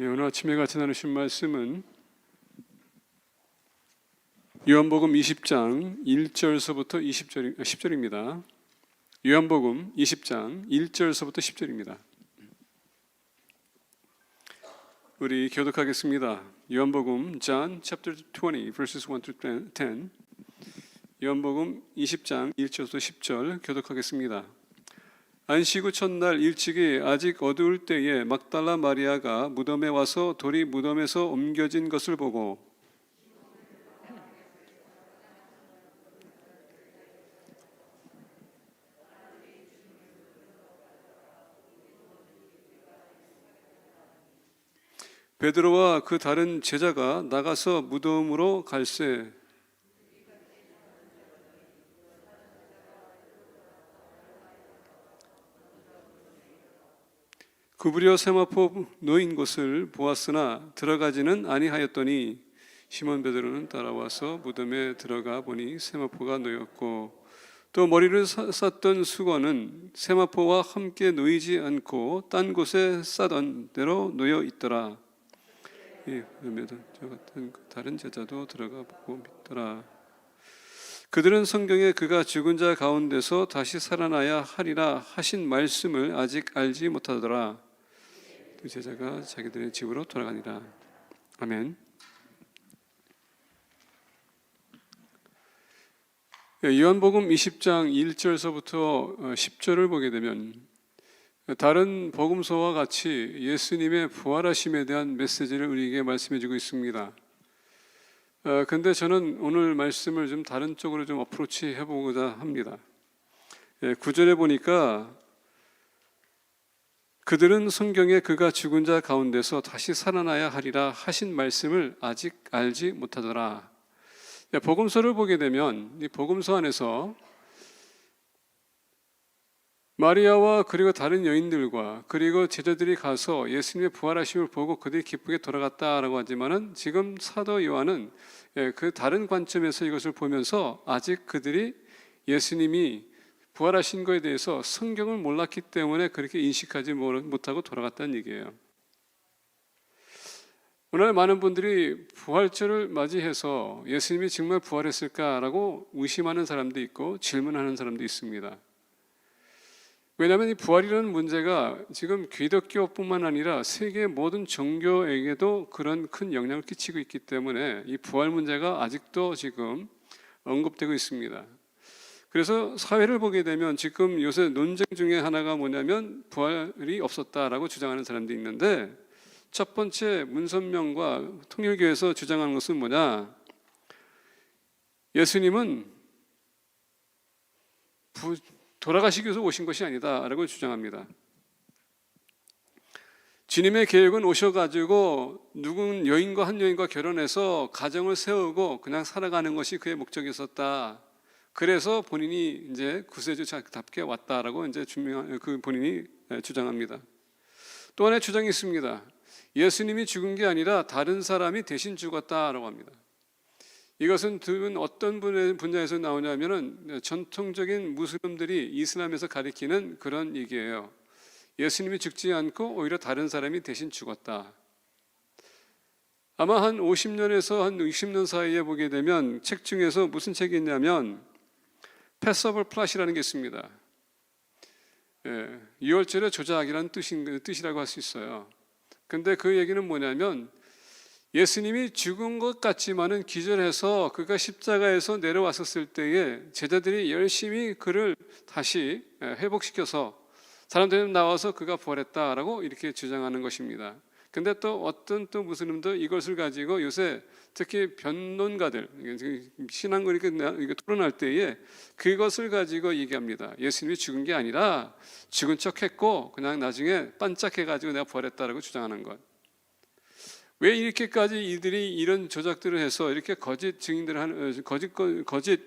오늘 아침에 같이 나누신 말씀은 요한복음 20장 1절서부터 10절입니다. 요한복음 20장 1절서부터 10절입니다. 우리 교독하겠습니다. 요한복음 John chapter 20 verses 1 to 10. 요한복음 20장 1절부터 10절 교독하겠습니다. 안식 후 첫날 일찍이 아직 어두울 때에 막달라 마리아가 무덤에 와서 돌이 무덤에서 옮겨진 것을 보고 베드로와 그 다른 제자가 나가서 무덤으로 갈새 구부려 세마포 놓인 곳을 보았으나 들어가지는 아니하였더니 시몬 베드로는 따라와서 무덤에 들어가 보니 세마포가 놓였고 또 머리를 쌌던 수건은 세마포와 함께 놓이지 않고 딴 곳에 싸던 대로 놓여 있더라. 그러면 저 같은 다른 제자도 들어가 보고 믿더라. 그들은 성경에 그가 죽은 자 가운데서 다시 살아나야 하리라 하신 말씀을 아직 알지 못하더라. 두 제자가 자기들의 집으로 돌아가니라. 아멘. 요한복음 20장 1절서부터 10절을 보게 되면 다른 복음서와 같이 예수님의 부활하심에 대한 메시지를 우리에게 말씀해 주고 있습니다. 근데 저는 오늘 말씀을 좀 다른 쪽으로 좀 어프로치 해보고자 합니다. 9절에 보니까 그들은 성경에 그가 죽은 자 가운데서 다시 살아나야 하리라 하신 말씀을 아직 알지 못하더라. 복음서를 보게 되면 이 복음서 안에서 마리아와 그리고 다른 여인들과 그리고 제자들이 가서 예수님의 부활하심을 보고 그들이 기쁘게 돌아갔다라고 하지만은 지금 사도 요한은 그 다른 관점에서 이것을 보면서 아직 그들이 예수님이 부활하신 것에 대해서 성경을 몰랐기 때문에 그렇게 인식하지 못하고 돌아갔다는 얘기예요. 오늘 많은 분들이 부활절을 맞이해서 예수님이 정말 부활했을까라고 의심하는 사람도 있고 질문하는 사람도 있습니다. 왜냐하면 이 부활이라는 문제가 지금 기독교뿐만 아니라 세계 모든 종교에게도 그런 큰 영향을 끼치고 있기 때문에 이 부활 문제가 아직도 지금 언급되고 있습니다. 그래서 사회를 보게 되면 지금 요새 논쟁 중에 하나가 뭐냐면 부활이 없었다라고 주장하는 사람도 있는데, 첫 번째 문선명과 통일교에서 주장하는 것은 뭐냐? 예수님은 돌아가시기 위해서 오신 것이 아니다라고 주장합니다. 주님의 계획은 오셔가지고 누군 여인과 한 여인과 결혼해서 가정을 세우고 그냥 살아가는 것이 그의 목적이었다. 그래서 본인이 이제 구세주답게 왔다라고 이제 그 본인이 주장합니다. 또 하나의 주장이 있습니다. 예수님이 죽은 게 아니라 다른 사람이 대신 죽었다라고 합니다. 이것은 어떤 분야에서 나오냐면은 전통적인 무슬림들이 이슬람에서 가리키는 그런 얘기예요. 예수님이 죽지 않고 오히려 다른 사람이 대신 죽었다. 아마 한 50년에서 한 60년 사이에 보게 되면 책 중에서 무슨 책이 있냐면 패서블 플랫이라는 게 있습니다. 유월절의 조작이라는 뜻이라고 할 수 있어요. 근데 그 얘기는 뭐냐면 예수님이 죽은 것 같지만은 기절해서 그가 십자가에서 내려왔었을 때에 제자들이 열심히 그를 다시 회복시켜서 사람들이 나와서 그가 부활했다라고 이렇게 주장하는 것입니다. 근데 또 어떤 무슬림도 이것을 가지고 요새 특히 변론가들 신앙을 이렇게 토론할 때에 그것을 가지고 얘기합니다. 예수님이 죽은 게 아니라 죽은 척했고 그냥 나중에 반짝해가지고 내가 부활했다라고 주장하는 것. 왜 이렇게까지 이들이 이런 조작들을 해서 이렇게 거짓 증인들을 하는 거짓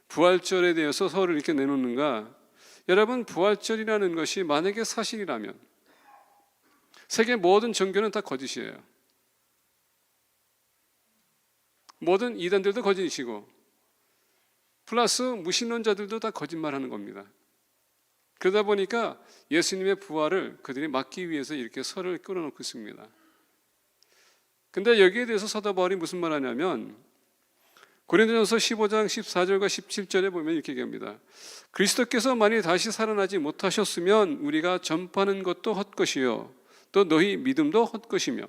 부활절에 대해서 서로 이렇게 내놓는가? 여러분, 부활절이라는 것이 만약에 사실이라면 세계 모든 종교는 다 거짓이에요. 모든 이단들도 거짓이고 플러스 무신론자들도 다 거짓말하는 겁니다. 그러다 보니까 예수님의 부활을 그들이 막기 위해서 이렇게 설을 끌어놓고 있습니다. 근데 여기에 대해서 사도 바울이 무슨 말 하냐면 고린도전서 15장 14절과 17절에 보면 이렇게 얘기합니다. 그리스도께서 만일 다시 살아나지 못하셨으면 우리가 전파하는 것도 헛것이요 또 너희 믿음도 헛것이며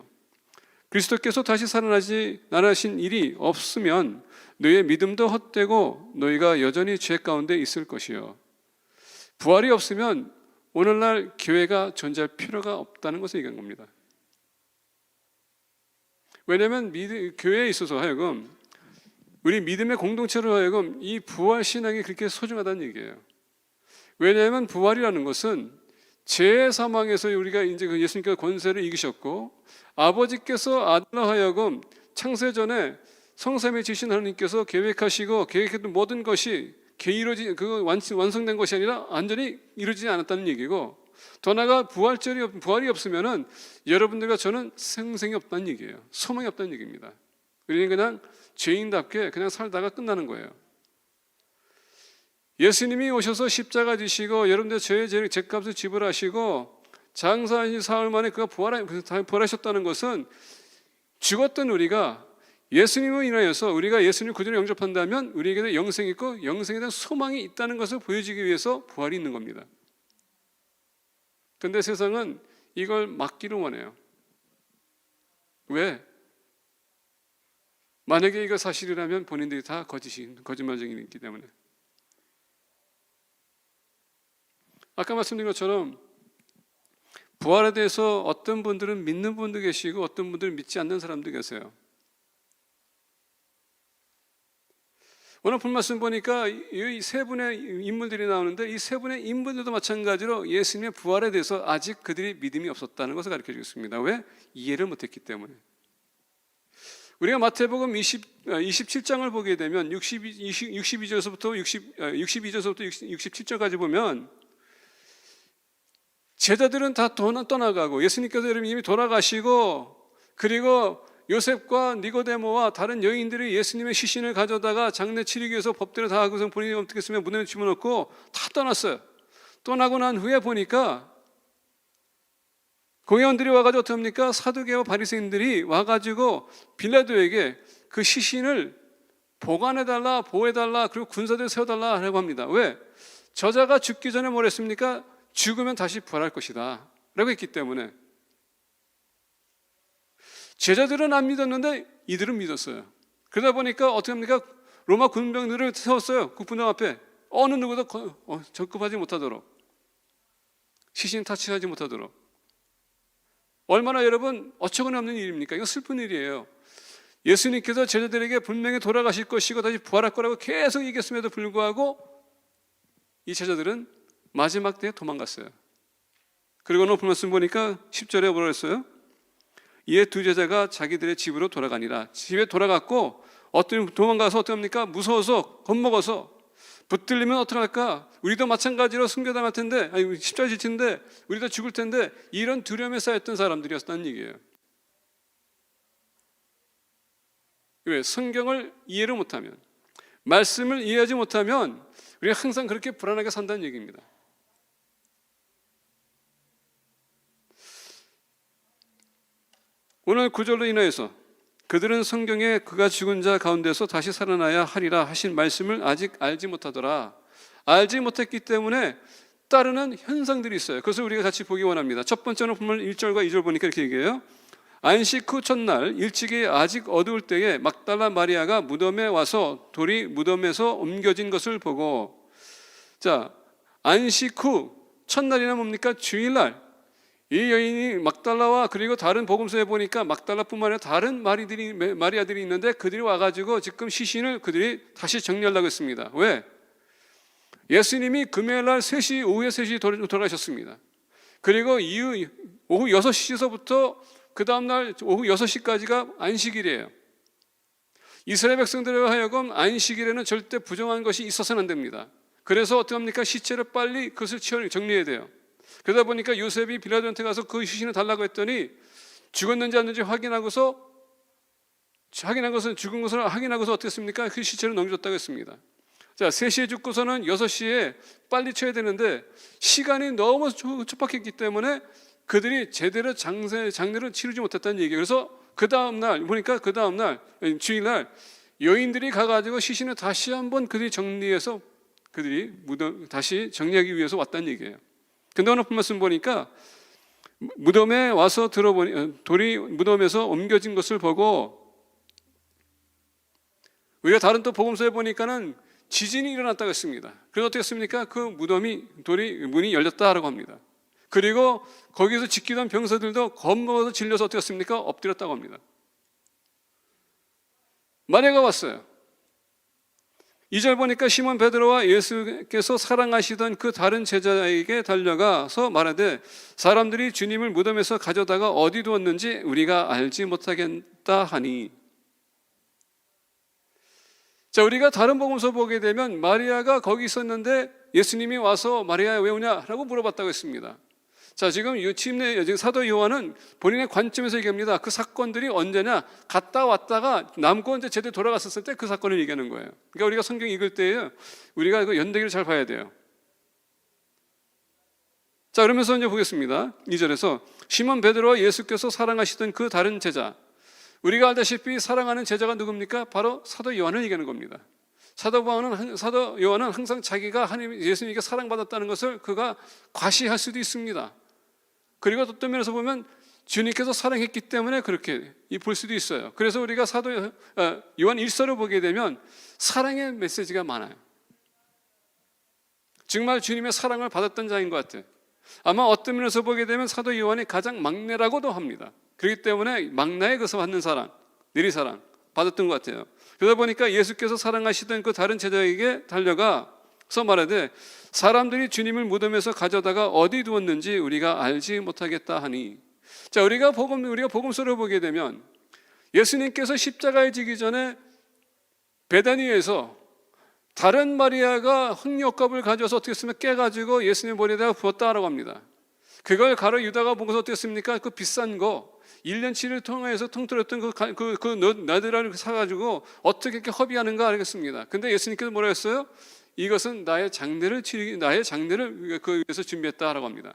그리스도께서 다시 살아나지 않으신 일이 없으면 너희의 믿음도 헛되고 너희가 여전히 죄 가운데 있을 것이요. 부활이 없으면 오늘날 교회가 존재할 필요가 없다는 것을 얘기한 겁니다. 왜냐하면 교회에 있어서 하여금 우리 믿음의 공동체로 하여금 이 부활 신앙이 그렇게 소중하다는 얘기예요. 왜냐하면 부활이라는 것은 죄의 사망에서 우리가 이제 예수님께서 권세를 이기셨고 아버지께서 아들로 하여금 창세전에 성삼위 지신 하나님께서 계획하시고 계획했던 모든 것이 완성된 것이 아니라 완전히 이루어지지 않았다는 얘기고 더 나아가 부활이 없으면은 여러분들과 저는 생생이 없다는 얘기예요. 소망이 없다는 얘기입니다. 우리는 그냥 죄인답게 그냥 살다가 끝나는 거예요. 예수님이 오셔서 십자가 지시고 여러분들 죄값을 지불하시고 장사하신 사흘 만에 그가 부활하셨다는 것은 죽었던 우리가 예수님을 인하여서 우리가 예수님 구주로 영접한다면 우리에게 영생이 있고 영생에 대한 소망이 있다는 것을 보여주기 위해서 부활이 있는 겁니다. 그런데 세상은 이걸 막기를 원해요. 왜? 만약에 이거 사실이라면 본인들이 다 거짓말쟁이이기 때문에. 아까 말씀드린 것처럼 부활에 대해서 어떤 분들은 믿는 분도 계시고 어떤 분들은 믿지 않는 사람도 계세요. 오늘 본 말씀 보니까 이 세 분의 인물들이 나오는데 이 세 분의 인물들도 마찬가지로 예수님의 부활에 대해서 아직 그들이 믿음이 없었다는 것을 가르쳐 주겠습니다. 왜? 이해를 못했기 때문에. 우리가 마태복음 27장을 보게 되면 62절에서부터 67절까지 보면 제자들은 다 떠나가고 예수님께서 이미 돌아가시고 그리고 요셉과 니고데모와 다른 여인들이 예수님의 시신을 가져다가 장례 치르기 위해서 법대로 다 하고서 본인이 어떻게 했으면 무덤에 집어넣고 다 떠났어요. 떠나고 난 후에 보니까 공회원들이 와가지고 어떻게 합니까? 사두개와 바리새인들이 와가지고 빌라도에게 그 시신을 보관해달라, 보호해달라, 그리고 군사들 세워달라 하라고 합니다. 왜? 저자가 죽기 전에 뭘 했습니까? 죽으면 다시 부활할 것이다 라고 했기 때문에. 제자들은 안 믿었는데 이들은 믿었어요. 그러다 보니까 어떻게 합니까? 로마 군병들을 세웠어요. 국군장 앞에. 어느 누구도 접근하지 못하도록, 시신 타치하지 못하도록. 얼마나 여러분 어처구니 없는 일입니까? 이거 슬픈 일이에요. 예수님께서 제자들에게 분명히 돌아가실 것이고 다시 부활할 거라고 계속 얘기했음에도 불구하고 이 제자들은 마지막 때에 도망갔어요. 그리고 오늘 말씀 보니까 10절에 뭐라 했어요? 이에 두 제자가 자기들의 집으로 돌아가니라. 집에 돌아갔고 도망가서 어떻게 합니까? 무서워서 겁먹어서 붙들리면 어떡할까? 우리도 마찬가지로 순교당할 텐데, 십자가 질 텐데, 우리도 죽을 텐데, 이런 두려움에 쌓였던 사람들이었다는 얘기예요. 왜? 성경을 이해를 못하면, 말씀을 이해하지 못하면 우리가 항상 그렇게 불안하게 산다는 얘기입니다. 오늘 구절로 인하여서 그들은 성경에 그가 죽은 자 가운데서 다시 살아나야 하리라 하신 말씀을 아직 알지 못하더라. 알지 못했기 때문에 따르는 현상들이 있어요. 그것을 우리가 같이 보기 원합니다. 첫 번째는 보면 1절과 2절 보니까 이렇게 얘기해요. 안식 후 첫날 일찍이 아직 어두울 때에 막달라 마리아가 무덤에 와서 돌이 무덤에서 옮겨진 것을 보고, 자, 안식 후 첫날이나 뭡니까? 주일날 이 여인이 막달라와 그리고 다른 복음서에 보니까 막달라뿐만 아니라 다른 마리아들이 있는데 그들이 와가지고 지금 시신을 그들이 다시 정리하려고 했습니다. 왜? 예수님이 금요일날 오후에 3시 돌아가셨습니다. 그리고 오후 6시서부터 그 다음날 오후 6시까지가 안식일이에요. 이스라엘 백성들에 하여금 안식일에는 절대 부정한 것이 있어서는 안 됩니다. 그래서 어떻게 합니까? 시체를 빨리 그것을 정리해야 돼요. 그러다 보니까 요셉이 빌라도한테 가서 그 시신을 달라고 했더니 죽었는지 안 죽었는지 죽은 것을 확인하고서 어떻게 했습니까? 그 시체를 넘겨줬다고 했습니다. 자, 3시에 죽고서는 6시에 빨리 쳐야 되는데 시간이 너무 촉박했기 때문에 그들이 제대로 장례를 치르지 못했다는 얘기예요. 그래서 그 다음날 보니까 그 다음날 주일날 여인들이 가가지고 시신을 다시 한번 그들이 정리해서 그들이 다시 정리하기 위해서 왔다는 얘기예요. 근데 오늘 말씀 보니까 무덤에 와서 들어보니 돌이 무덤에서 옮겨진 것을 보고, 우리가 다른 또 복음서에 보니까는 지진이 일어났다고 했습니다. 그래서 어떻게 했습니까? 그 문이 열렸다라고 합니다. 그리고 거기서 지키던 병사들도 겁먹어서 질려서 어떻게 했습니까? 엎드렸다고 합니다. 마리아가 왔어요. 2절 보니까 시몬 베드로와 예수께서 사랑하시던 그 다른 제자에게 달려가서 말하되 사람들이 주님을 무덤에서 가져다가 어디 두었는지 우리가 알지 못하겠다 하니. 자, 우리가 다른 복음서 보게 되면 마리아가 거기 있었는데 예수님이 와서 마리아야 왜 오냐라고 물어봤다고 했습니다. 자, 지금 사도 요한은 본인의 관점에서 얘기합니다. 그 사건들이 언제냐? 갔다 왔다가 남고 이제 제대로 돌아갔었을 때 그 사건을 얘기하는 거예요. 그러니까 우리가 성경 읽을 때에 우리가 그 연대기를 잘 봐야 돼요. 자, 그러면서 이제 보겠습니다. 2절에서 시몬 베드로와 예수께서 사랑하시던 그 다른 제자. 우리가 알다시피 사랑하는 제자가 누굽니까? 바로 사도 요한을 얘기하는 겁니다. 사도 요한은 항상 자기가 예수님에게 사랑받았다는 것을 그가 과시할 수도 있습니다. 그리고 어떤 면에서 보면 주님께서 사랑했기 때문에 그렇게 볼 수도 있어요. 그래서 우리가 사도 요한 1서를 보게 되면 사랑의 메시지가 많아요. 정말 주님의 사랑을 받았던 자인 것 같아요. 아마 어떤 면에서 보게 되면 사도 요한이 가장 막내라고도 합니다. 그렇기 때문에 막내에 그서 받는 사랑, 내리사랑 받았던 것 같아요. 그러다 보니까 예수께서 사랑하시던 그 다른 제자에게 달려가서 말하되 사람들이 주님을 무덤에서 가져다가 어디 두었는지 우리가 알지 못하겠다 하니. 자, 우리가 복음서를 보게 되면 예수님께서 십자가에 지기 전에 베다니에서 다른 마리아가 흑역갑을 가져서 어떻게 했으면 깨가지고 예수님 머리에다가 부었다라고 합니다. 그걸 가로 유다가 보고서 어떻게 했습니까? 그 비싼 거 1년치를 통해서 통틀었던 그 나드라를 사가지고 어떻게 이렇게 허비하는가 알겠습니다. 근데 예수님께서 뭐라 했어요? 이것은 나의 장례를 그 위해서 준비했다라고 합니다.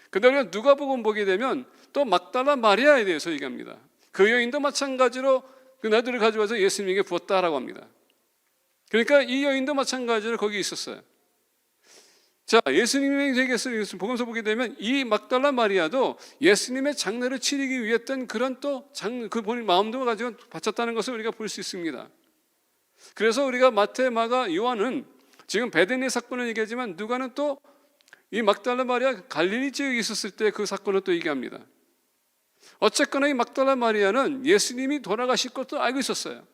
근데 우리가 누가복음 보게 되면 또 막달라 마리아에 대해서 얘기합니다. 그 여인도 마찬가지로 그 나드를 가져와서 예수님에게 부었다라고 합니다. 그러니까 이 여인도 마찬가지로 거기 있었어요. 자, 예수님에게서 복음서 보게 되면 이 막달라 마리아도 예수님의 장례를 치르기 위해 했던 그런 그 본인 마음도 가지고 바쳤다는 것을 우리가 볼 수 있습니다. 그래서 우리가 마태, 마가, 요한은 지금 베드니 사건을 얘기하지만 누가는 또 이 막달라 마리아 갈릴리 지역에 있었을 때 그 사건을 또 얘기합니다. 어쨌거나 이 막달라 마리아는 예수님이 돌아가실 것도 알고 있었어요.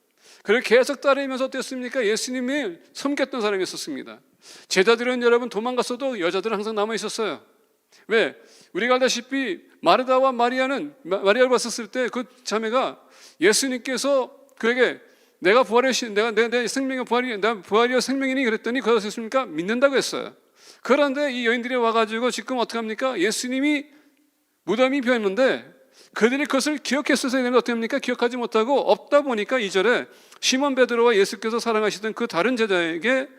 그를 계속 따르면서 어땠습니까? 예수님을 섬겼던 사람이었습니다. 제자들은 여러분 도망갔어도 여자들은 항상 남아 있었어요. 왜? 우리가 알다시피 마르다와 마리아를 봤었을 때 그 자매가 예수님께서 그에게 내가 내 생명의 부활이여 생명이니 그랬더니 그것을 했습니까? 믿는다고 했어요. 그런데 이 여인들이 와가지고 지금 어떻게 합니까? 예수님이 무덤이 비었는데 그들이 그것을 기억했어야 되는데 어떻게 합니까? 기억하지 못하고 없다 보니까 2절에 시몬 베드로와 예수께서 사랑하시던 그 다른 제자에게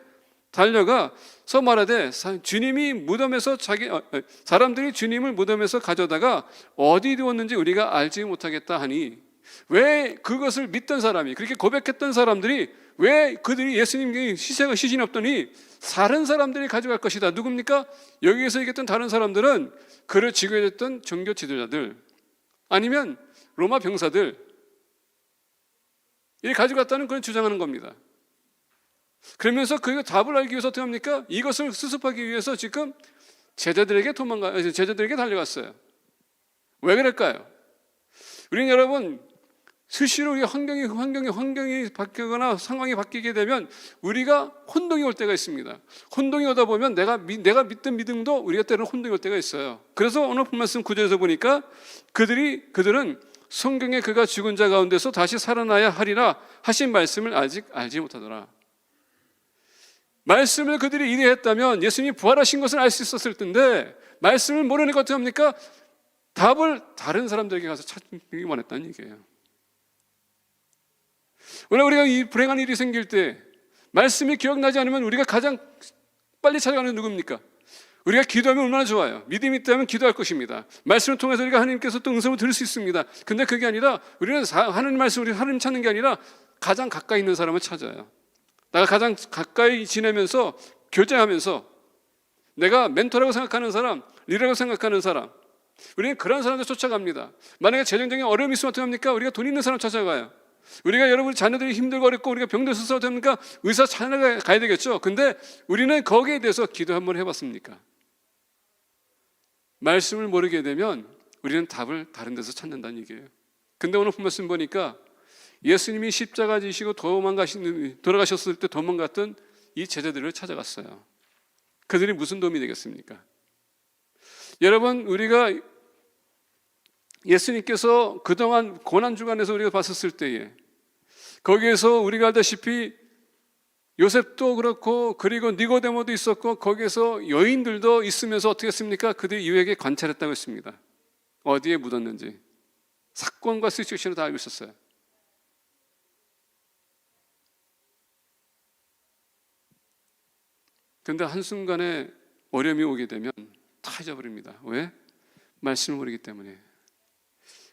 달려가서 말하되 사람들이 주님을 무덤에서 가져다가 어디 두었는지 우리가 알지 못하겠다 하니. 왜 그것을 믿던 사람이 그렇게 고백했던 사람들이 왜 그들이 예수님께 시신이 없더니 다른 사람들이 가져갈 것이다. 누굽니까? 여기에서 얘기했던 다른 사람들은 그를 지휘했던 종교 지도자들 아니면 로마 병사들 이 가져갔다는 그런 주장하는 겁니다. 그러면서 그 답을 알기 위해서 어떻게 합니까? 이것을 수습하기 위해서 지금 제자들에게 달려갔어요. 왜 그럴까요? 우리는 여러분 수시로 우리 환경이 바뀌거나 상황이 바뀌게 되면 우리가 혼동이 올 때가 있습니다. 혼동이 오다 보면 내가 믿던 믿음도 우리가 때로는 혼동이 올 때가 있어요. 그래서 오늘 말씀 9절에서 보니까 그들은 성경에 그가 죽은 자 가운데서 다시 살아나야 하리라 하신 말씀을 아직 알지 못하더라. 말씀을 그들이 이해했다면 예수님이 부활하신 것을 알 수 있었을 텐데 말씀을 모르니까 어떻게 합니까? 답을 다른 사람들에게 가서 찾기 원했다는 얘기예요. 오늘 우리가 이 불행한 일이 생길 때 말씀이 기억나지 않으면 우리가 가장 빨리 찾아가는 게 누굽니까? 우리가 기도하면 얼마나 좋아요. 믿음이 있다면 기도할 것입니다. 말씀을 통해서 우리가 하나님께서 또 응답을 들을 수 있습니다. 근데 그게 아니라 우리는 하나님 말씀, 우리 하나님 찾는 게 아니라 가장 가까이 있는 사람을 찾아요. 내가 가장 가까이 지내면서 교제하면서 내가 멘토라고 생각하는 사람, 리더라고 생각하는 사람, 우리는 그런 사람들 쫓아갑니다. 만약에 재정적인 어려움이 있으면 어떻게 합니까? 우리가 돈 있는 사람 찾아가요. 우리가 여러분 자녀들이 힘들고 어렵고 우리가 병들어서 어떻게 됩니까? 의사 찾아가야 되겠죠. 근데 우리는 거기에 대해서 기도 한번 해봤습니까? 말씀을 모르게 되면 우리는 답을 다른 데서 찾는다는 얘기예요. 근데 오늘 말씀 보니까 예수님이 십자가 지시고 돌아가셨을 때 도망갔던 이 제자들을 찾아갔어요. 그들이 무슨 도움이 되겠습니까? 여러분, 우리가 예수님께서 그동안 고난주간에서 우리가 봤었을 때에 거기에서 우리가 알다시피 요셉도 그렇고 그리고 니고데모도 있었고 거기에서 여인들도 있으면서 어떻게 했습니까? 그들이 유에게 관찰했다고 했습니다. 어디에 묻었는지 사건과 시츄에이션을 다 알고 있었어요. 그런데 한순간에 어려움이 오게 되면 다 잊어버립니다. 왜? 말씀을 모르기 때문에.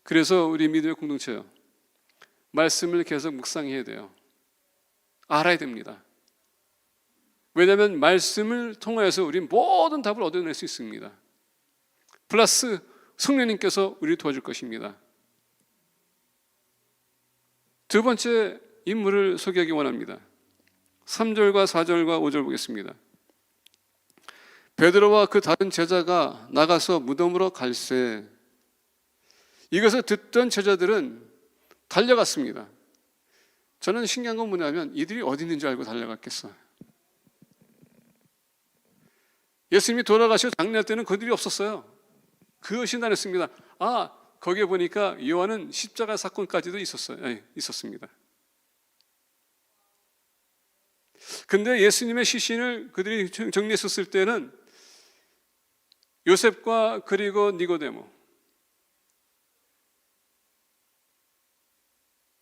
그래서 우리 믿음의 공동체요, 말씀을 계속 묵상해야 돼요. 알아야 됩니다. 왜냐하면 말씀을 통하여서 우리 모든 답을 얻어낼 수 있습니다. 플러스 성령님께서 우리를 도와줄 것입니다. 두 번째 인물을 소개하기 원합니다. 3절과 4절과 5절 보겠습니다. 베드로와 그 다른 제자가 나가서 무덤으로 갈새. 이것을 듣던 제자들은 달려갔습니다. 저는 신기한 건 뭐냐면 이들이 어디 있는 줄 알고 달려갔겠어요. 예수님이 돌아가시고 장례할 때는 그들이 없었어요. 그것이 나눴습니다. 거기에 보니까 요한은 십자가 사건까지도 있었습니다. 근데 예수님의 시신을 그들이 정리했었을 때는 요셉과 그리고 니고데모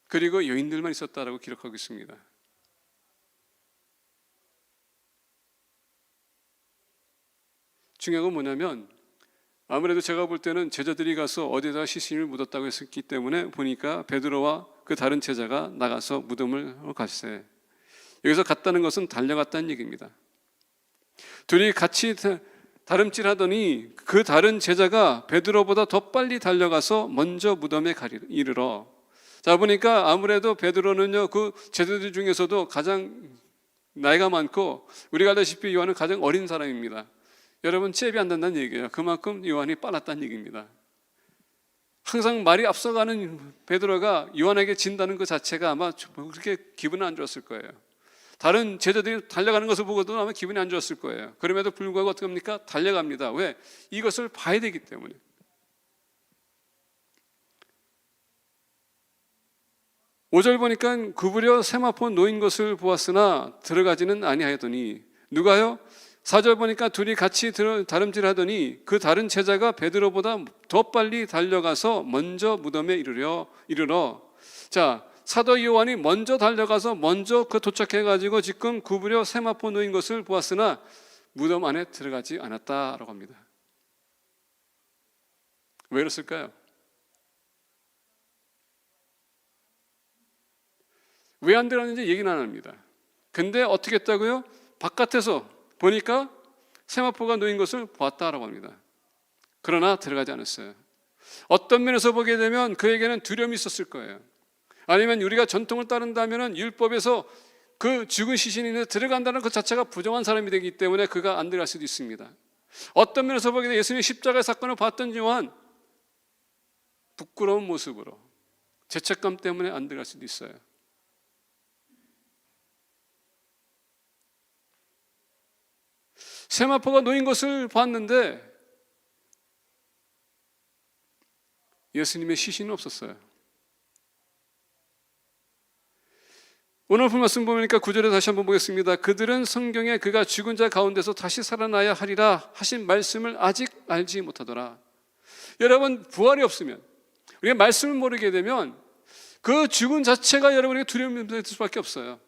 그리고 여인들만 있었다라고 기록하고 있습니다. 중요한 건 뭐냐면 아무래도 제가 볼 때는 제자들이 가서 어디다 시신을 묻었다고 했었기 때문에 보니까 베드로와 그 다른 제자가 나가서 무덤을 갔어요. 여기서 갔다는 것은 달려갔다는 얘기입니다. 둘이 같이 다름질하더니 그 다른 제자가 베드로보다 더 빨리 달려가서 먼저 무덤에 이르러. 자, 보니까 아무래도 베드로는요, 그 제자들 중에서도 가장 나이가 많고 우리가 알다시피 요한은 가장 어린 사람입니다. 여러분, 잽이 안 된다는 얘기예요. 그만큼 요한이 빨랐다는 얘기입니다. 항상 말이 앞서가는 베드로가 요한에게 진다는 것 자체가 아마 그렇게 기분이 안 좋았을 거예요. 다른 제자들이 달려가는 것을 보고도 아마 기분이 안 좋았을 거예요. 그럼에도 불구하고 어떻게 합니까? 달려갑니다. 왜? 이것을 봐야 되기 때문에. 오절 보니까 구부려 세마포 놓인 것을 보았으나 들어가지는 아니하더니. 누가요? 4절 보니까 둘이 같이 다름질하더니 그 다른 제자가 베드로보다 더 빨리 달려가서 먼저 무덤에 이르러. 자, 사도 요한이 먼저 달려가서 먼저 도착해가지고 지금 구부려 세마포 놓인 것을 보았으나 무덤 안에 들어가지 않았다라고 합니다. 왜 그랬을까요? 왜 안 들어갔는지 얘기는 안 합니다. 근데 어떻게 했다고요? 바깥에서 보니까 세마포가 놓인 것을 보았다라고 합니다. 그러나 들어가지 않았어요. 어떤 면에서 보게 되면 그에게는 두려움이 있었을 거예요. 아니면 우리가 전통을 따른다면 율법에서 그 죽은 시신이 들어간다는 것 자체가 부정한 사람이 되기 때문에 그가 안 들어갈 수도 있습니다. 어떤 면에서 보게 되면 예수님의 십자가의 사건을 봤던 요한, 부끄러운 모습으로 죄책감 때문에 안 들어갈 수도 있어요. 세마포가 놓인 것을 봤는데 예수님의 시신은 없었어요. 오늘 본 말씀 보니까 9절에 다시 한번 보겠습니다. 그들은 성경에 그가 죽은 자 가운데서 다시 살아나야 하리라 하신 말씀을 아직 알지 못하더라. 여러분, 부활이 없으면, 우리가 말씀을 모르게 되면 그 죽은 자체가 여러분에게 두려움이 될 수밖에 없어요.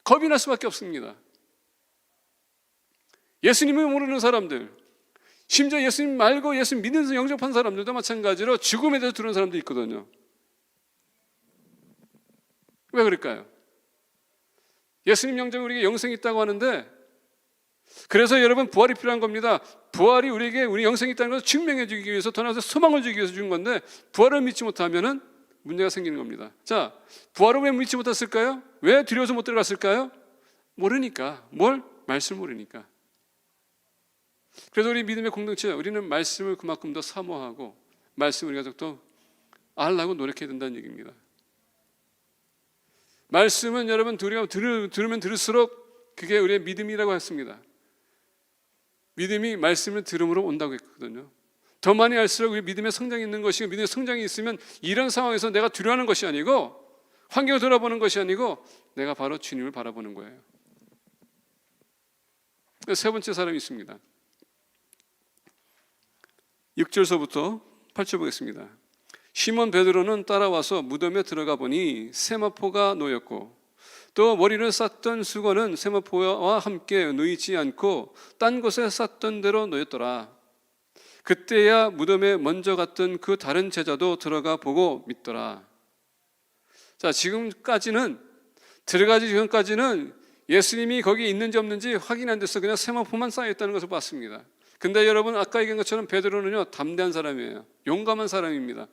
겁이 날 수밖에 없습니다. 예수님을 모르는 사람들, 심지어 예수님 말고 예수님 믿는 영접한 사람들도 마찬가지로 죽음에 대해서 두려운 사람도 있거든요. 왜 그럴까요? 예수님 영접은 우리에게 영생이 있다고 하는데, 그래서 여러분 부활이 필요한 겁니다. 부활이 우리에게 우리 영생이 있다는 것을 증명해 주기 위해서, 더 나아가서 소망을 주기 위해서 준 건데, 부활을 믿지 못하면은 문제가 생기는 겁니다. 자, 부활을 왜 믿지 못했을까요? 왜 두려워서 못 들어갔을까요? 모르니까. 뭘? 말씀을 모르니까. 그래서 우리 믿음의 공동체, 우리는 말씀을 그만큼 더 사모하고 말씀을 우리가 더 알라고 노력해야 된다는 얘기입니다. 말씀은 여러분 우리가 들으면 들을수록 그게 우리의 믿음이라고 했습니다. 믿음이 말씀을 들음으로 온다고 했거든요. 더 많이 할수록 우리 믿음의 성장이 있는 것이고, 믿음의 성장이 있으면 이런 상황에서 내가 두려워하는 것이 아니고, 환경을 돌아보는 것이 아니고, 내가 바로 주님을 바라보는 거예요. 세 번째 사람이 있습니다. 6절서부터 8절 보겠습니다. 시몬 베드로는 따라와서 무덤에 들어가 보니 세마포가 놓였고, 또 머리를 쌌던 수건은 세마포와 함께 놓이지 않고 딴 곳에 쌌던 대로 놓였더라. 그때야 무덤에 먼저 갔던 그 다른 제자도 들어가 보고 믿더라. 자, 지금까지는, 들어가기 전까지는 예수님이 거기 있는지 없는지 확인 안 됐어. 그냥 세마포만 쌓여있다는 것을 봤습니다. 근데 여러분, 아까 얘기한 것처럼 베드로는요, 담대한 사람이에요. 용감한 사람입니다.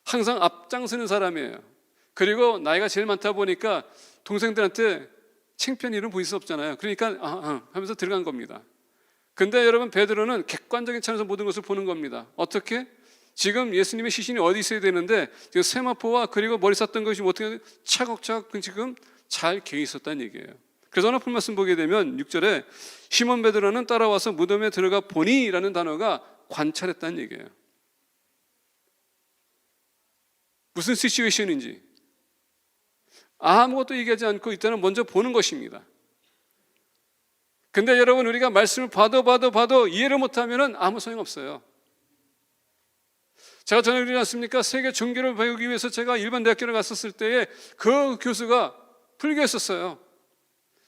항상 앞장서는 사람이에요. 그리고 나이가 제일 많다 보니까 동생들한테 창피한 일은 보일 수 없잖아요. 그러니까 하면서 들어간 겁니다. 근데 여러분, 베드로는 객관적인 차원에서 모든 것을 보는 겁니다. 어떻게? 지금 예수님의 시신이 어디 있어야 되는데, 지금 세마포와 그리고 머리 쌌던 것이 어떻게 차곡차곡 지금 잘 개어 있었다는 얘기예요. 그래서 오늘 본 말씀 보게 되면 6절에 시몬 베드로는 따라와서 무덤에 들어가 보니 라는 단어가 관찰했다는 얘기예요. 무슨 시츄에이션인지 아무것도 얘기하지 않고 일단은 먼저 보는 것입니다. 근데 여러분, 우리가 말씀을 봐도 이해를 못하면 아무 소용없어요. 제가 전에 그러지 않습니까? 세계 종교를 배우기 위해서 제가 일반 대학교를 갔었을 때에 그 교수가 불교였었어요.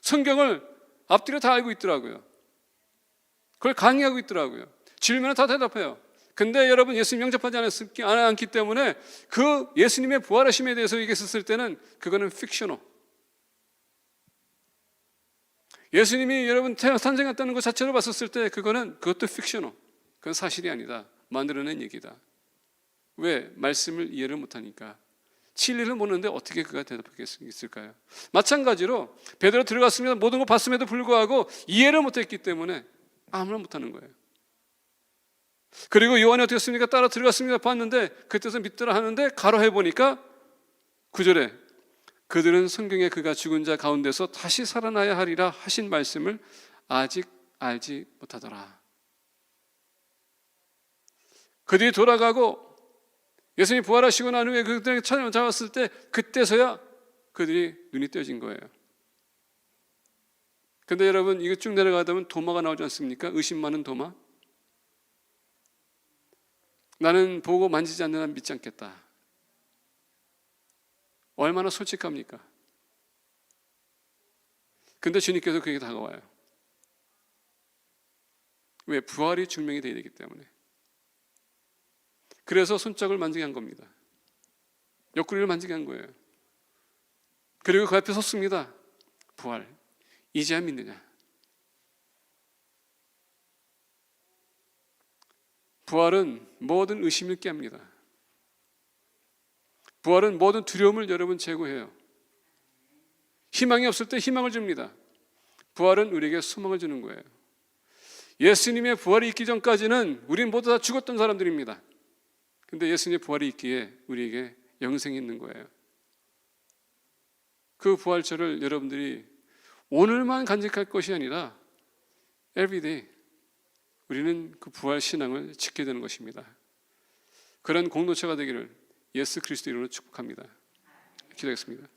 성경을 앞뒤로 다 알고 있더라고요. 그걸 강의하고 있더라고요. 질문은 다 대답해요. 근데 여러분, 예수님 영접하지 않기 때문에 그 예수님의 부활하심에 대해서 얘기했을 때는 그거는 픽셔널. 예수님이 여러분 탄생했다는 것 자체로 봤었을 때 그것도 픽셔널. 그건 사실이 아니다. 만들어낸 얘기다. 왜? 말씀을 이해를 못하니까. 진리를 모르는데 어떻게 그가 대답할 수 있을까요? 마찬가지로 베드로 들어갔습니다. 모든 걸 봤음에도 불구하고 이해를 못했기 때문에 아무나 못하는 거예요. 그리고 요한이 어떻게 했습니까? 따라 들어갔습니다. 봤는데 그때서 믿더라 하는데 가로해 보니까 9절에 그들은 성경에 그가 죽은 자 가운데서 다시 살아나야 하리라 하신 말씀을 아직 알지 못하더라. 그들이 돌아가고 예수님이 부활하시고 난 후에 그들에게 찾아왔을 때 그때서야 그들이 눈이 떼어진 거예요. 근데 여러분, 이거 쭉 내려가다 보면 도마가 나오지 않습니까? 의심 많은 도마. 나는 보고 만지지 않는 한 믿지 않겠다. 얼마나 솔직합니까? 근데 주님께서 그에게 다가와요. 왜? 부활이 증명이 되어야 되기 때문에. 그래서 손짝을 만지게 한 겁니다. 옆구리를 만지게 한 거예요. 그리고 그 앞에 섰습니다. 부활, 이제야 믿느냐? 부활은 모든 의심을 깨합니다. 부활은 모든 두려움을 여러분 제거해요. 희망이 없을 때 희망을 줍니다. 부활은 우리에게 소망을 주는 거예요. 예수님의 부활이 있기 전까지는 우리는 모두 다 죽었던 사람들입니다. 근데 예수님의 부활이 있기에 우리에게 영생이 있는 거예요. 그 부활절을 여러분들이 오늘만 간직할 것이 아니라 everyday 우리는 그 부활 신앙을 지켜야 되는 것입니다. 그런 공동체가 되기를 예수 그리스도 이름으로 축복합니다. 기도하겠습니다.